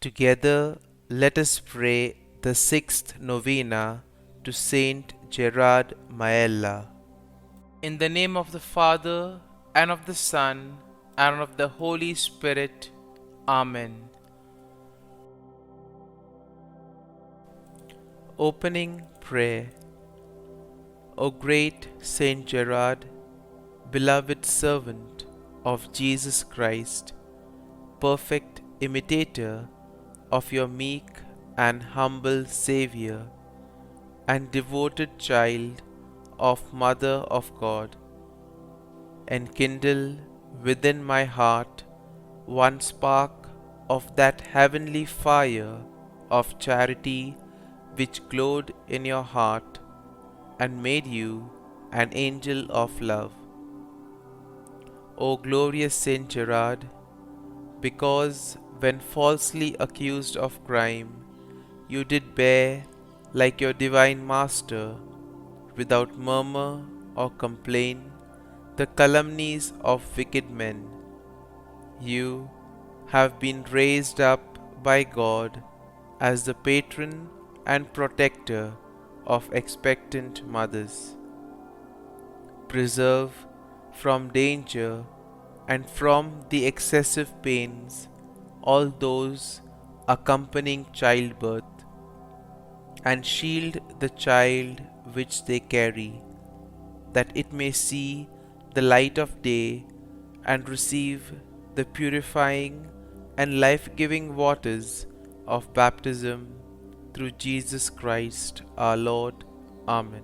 Together, let us pray the sixth novena to St Gerard Majella. In the name of the Father, and of the Son, and of the Holy Spirit. Amen. Opening Prayer. O great St Gerard, beloved servant of Jesus Christ, perfect imitator of your meek and humble Xavier, and devoted child of Mother of God, enkindle within my heart one spark of that heavenly fire of charity which glowed in your heart and made you an angel of love. O glorious Saint Gerard, because when falsely accused of crime, you did bear, like your divine Master, without murmur or complaint, the calumnies of wicked men. You have been raised up by God as the patron and protector of expectant mothers. Preserve from danger and from the excessive pains all those accompanying childbirth, and shield the child which they carry, that it may see the light of day and receive the purifying and life-giving waters of baptism through Jesus Christ our Lord. Amen.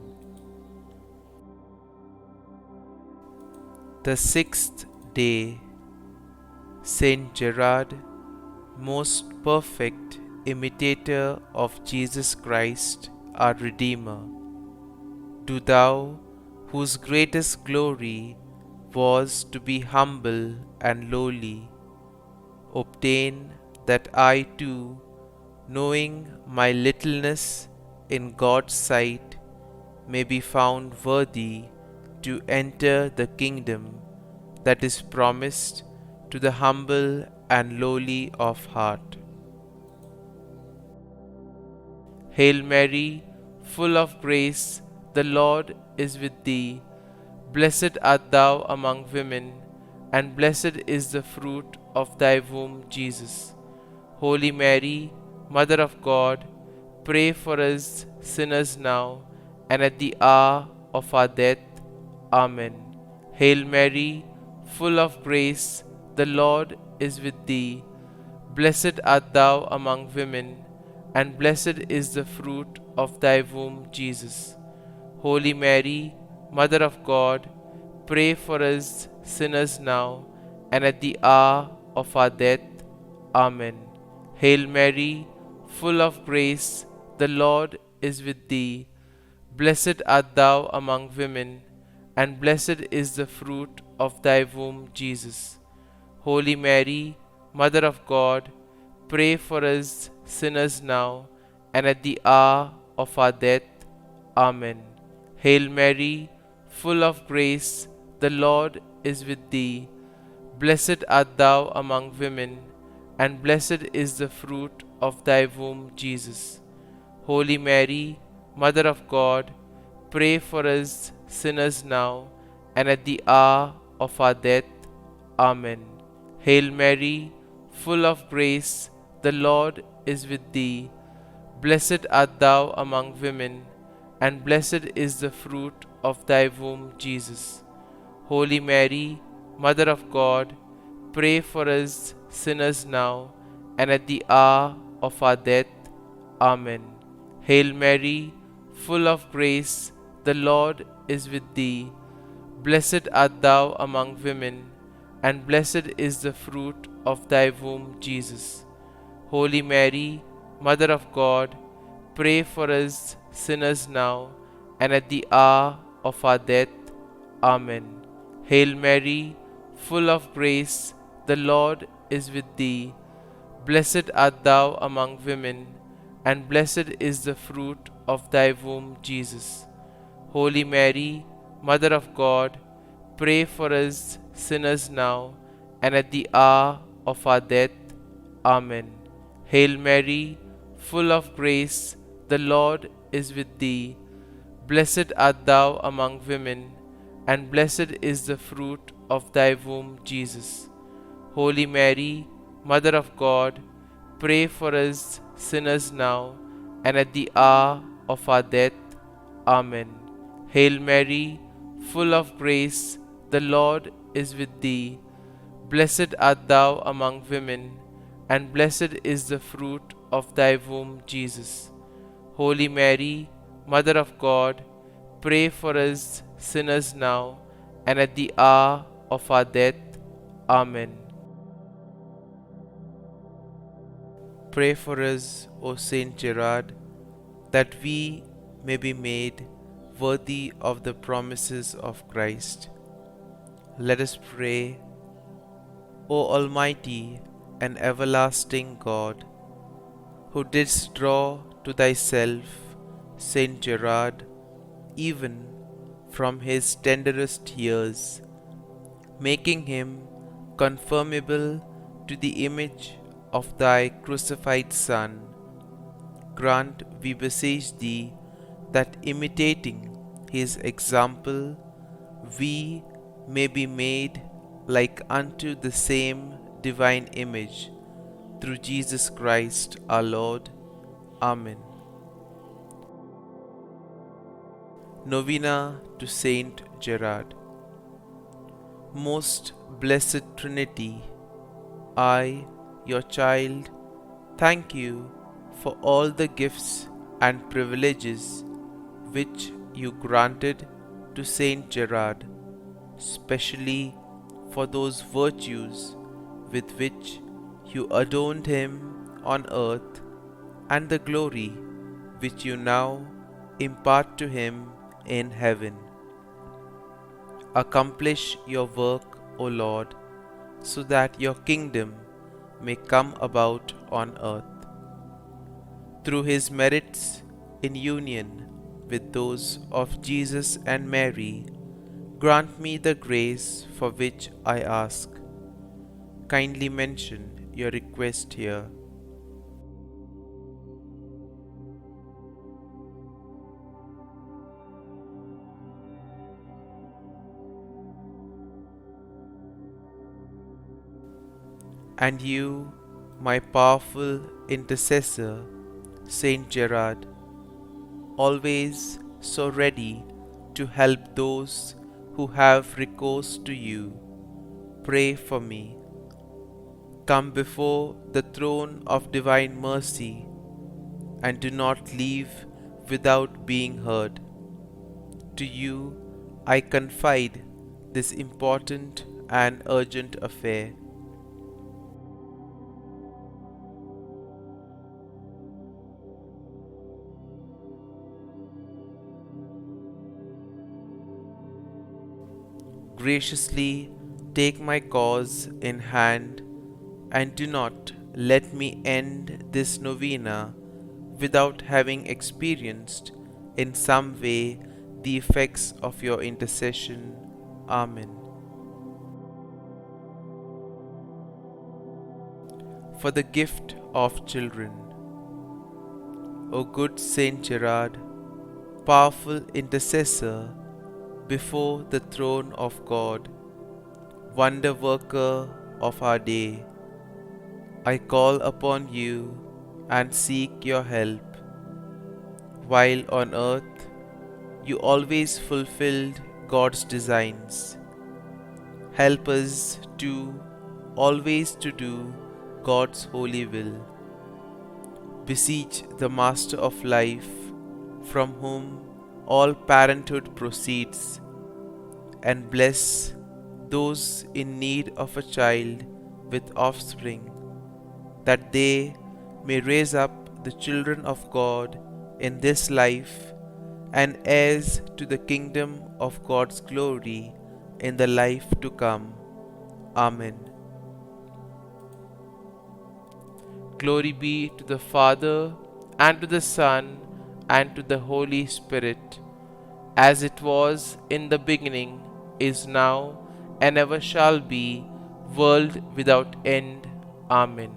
The sixth day. Saint Gerard, most perfect imitator of Jesus Christ our Redeemer, do thou, whose greatest glory was to be humble and lowly, obtain that I too, knowing my littleness in God's sight, may be found worthy to enter the kingdom that is promised to the humble and lowly of heart. Hail Mary, full of grace, the Lord is with thee. Blessed art thou among women, and blessed is the fruit of thy womb, Jesus. Holy Mary, Mother of God, pray for us sinners now and at the hour of our death. Amen. Hail Mary, full of grace, the Lord is with thee. Blessed art thou among women, and blessed is the fruit of thy womb, Jesus. Holy Mary, Mother of God, pray for us sinners now and at the hour of our death. Amen. Hail Mary, full of grace, the Lord is with thee. Blessed art thou among women, and blessed is the fruit of thy womb, Jesus. Holy Mary, Mother of God, pray for us sinners now and at the hour of our death. Amen. Hail Mary, full of grace, the Lord is with thee. Blessed art thou among women, and blessed is the fruit of thy womb, Jesus. Holy Mary, Mother of God, pray for us sinners now and at the hour of our death. Amen. Hail Mary, full of grace, the Lord is with thee. Blessed art thou among women, and blessed is the fruit of thy womb, Jesus. Holy Mary, Mother of God, pray for us sinners now and at the hour of our death. Amen. Hail Mary, full of grace, the Lord is with thee. Blessed art thou among women, and blessed is the fruit of thy womb, Jesus. Holy Mary, Mother of God, pray for us sinners now and at the hour of our death. Amen. Hail Mary, full of grace, the Lord is with thee. Blessed art thou among women, and blessed is the fruit of thy womb, Jesus. Holy Mary, Mother of God, pray for us sinners now and at the hour of our death. Amen. Hail Mary, full of grace, the Lord is with thee. Blessed art thou among women, and blessed is the fruit of thy womb, Jesus. Holy Mary, Mother of God, pray for us sinners now and at the hour of our death. Amen. Hail Mary, full of grace, the Lord is with thee. Blessed art thou among women, and blessed is the fruit of thy womb, Jesus. Holy Mary, Mother of God, pray for us sinners now and at the hour of our death. Amen. Pray for us, O St Gerard, that we may be made worthy of the promises of Christ. Let us pray. O Almighty and everlasting God, who didst draw to thyself St Gerard even from his tenderest years, making him conformable to the image of thy crucified Son, grant, we beseech thee, that imitating his example, we may be made like unto the same divine image, through Jesus Christ our Lord. Amen. Novena to Saint Gerard. Most Blessed Trinity, I, your child, thank you for all the gifts and privileges which you granted to Saint Gerard, specially for those virtues with which you adorned him on earth, and the glory which you now impart to him in heaven. Accomplish your work, O Lord, so that your kingdom may come about on earth. Through his merits in union with those of Jesus and Mary, grant me the grace for which I ask. Kindly mention your request here. And you, my powerful intercessor, Saint Gerard, always so ready to help those who have recourse to you, pray for me. Come before the throne of divine mercy, and do not leave without being heard. To you I confide this important and urgent affair. Graciously take my cause in hand, and do not let me end this novena without having experienced in some way the effects of your intercession. Amen. For the gift of children. O good Saint Gerard, powerful intercessor before the throne of God, wonder worker of our day, I call upon you and seek your help. While on earth you always fulfilled God's designs, help us to always to do God's holy will. Beseech the Master of life, from whom all parenthood proceeds, and bless those in need of a child with offspring, that they may raise up the children of God in this life, and heirs to the kingdom of God's glory in the life to come. Amen. Glory be to the Father, and to the Son, and to the Holy Spirit, as it was in the beginning, is now, and ever shall be, world without end. Amen.